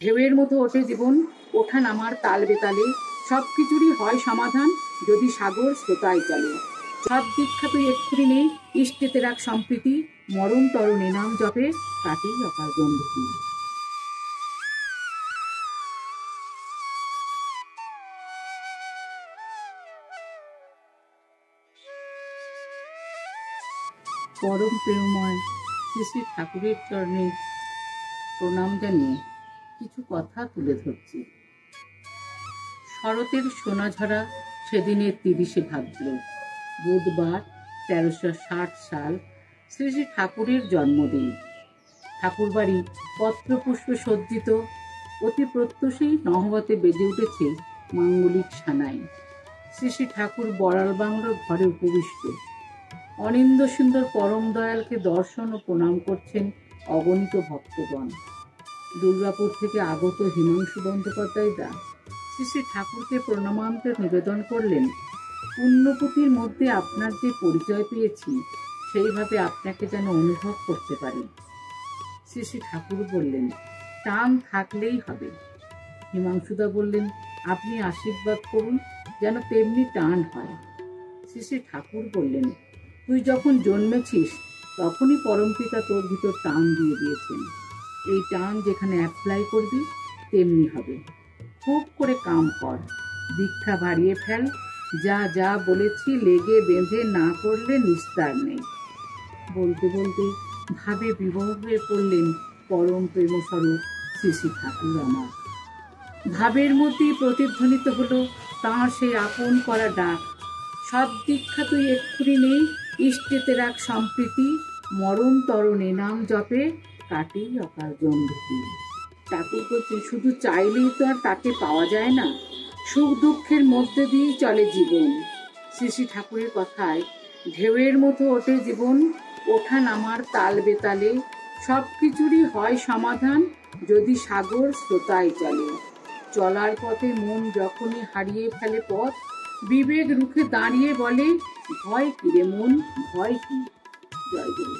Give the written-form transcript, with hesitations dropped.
ঢেউয়ের মতো ওঠে জীবন, ওঠা নামার তাল বেতালে, সব কিছুরই হয় সমাধান যদি সাগর শ্রোতায় চলে। সব দীক্ষা তুই এক্ষুনি নেই, ইষ্টেতে রাখ সম্প্রীতি, মরণ তরণে নাম জপে কাটেই অকাল জন্মতি। পরম প্রেমময় শ্রী শ্রী ঠাকুরের চরণে প্রণাম জানিয়ে কিছু কথা তুলে ধরছি। শরতের সোনাঝরা সেদিনের ৩০শে ভাদ্র, বুধবার, ১৩৬০ সাল, শ্রী শ্রী ঠাকুরের জন্মদিন। ঠাকুরবাড়ি পত্রপুষ্পে সজ্জিত, অতি প্রত্যুষেই নহবতে বেজে উঠেছে মাঙ্গলিক সানাই। শ্রী শ্রী ঠাকুর বড়াল বাংলোর ঘরে উপবিষ্ট। অনিন্দ সুন্দর পরম দয়ালকে দর্শন ও প্রণাম করছেন অগণিত ভক্তগণ। দুর্গাপুর থেকে আগত হিমাংশু বন্দ্যোপাধ্যায় দা শ্রী শ্রী ঠাকুরকে প্রণামান্তে নিবেদন করলেন, পুণ্যপুঁথির মধ্যে আপনার যে পরিচয় পেয়েছি সেইভাবে আপনাকে যেন অনুভব করতে পারি। শ্রী শ্রী ঠাকুর বললেন, টান থাকলেই হবে। হিমাংশুদা বললেন, আপনি আশীর্বাদ করুন যেন তেমনি টান হয়। শ্রী শ্রী ঠাকুর বললেন, তুই যখন জন্মেছিস তখনই পরমপিতা তোর ভিতর টান দিয়ে দিয়েছেন। এই টান যেখানে অ্যাপ্লাই করবি তেমনি হবে। খুব করে কাম কর, দীক্ষা বাড়িয়ে ফেল, যা যা বলেছি লেগে বেঁধে না করলে নিস্তার নেই। বলতে বলতে ভাবে বিভোর হয়ে পড়লেন পরম প্রেমস্বরূপ শ্রী শ্রী ঠাকুর আমার। ভাবের মধ্যেই প্রতিধ্বনিত হলো তাঁর সেই আপন করা ডাক, সব দীক্ষা তুই এক্ষুনি নেই, ইষ্টেতে রাখ সম্প্রীতি, মরণ তরণে নাম জপে কাটেই অকাল জন্মতি। ঠাকুর বলছেন, শুধু চাইলেই তো আর তাকে পাওয়া যায় না, সুখ দুঃখের মধ্যে দিয়েই চলে জীবন। শ্রী শ্রী ঠাকুরের কথায় ঢেউয়ের মতো ওঠে জীবন, ওঠা নামার তাল বেতালে, সব কিছুরই হয় সমাধান যদি সাগর শ্রোতায় চলে। চলার পথে মন যখনই হারিয়ে ফেলে পথ, বিবেক রুখে দাঁড়িয়ে বলে, ভয় কি রে মন, ভয় কি। জয় গুরু।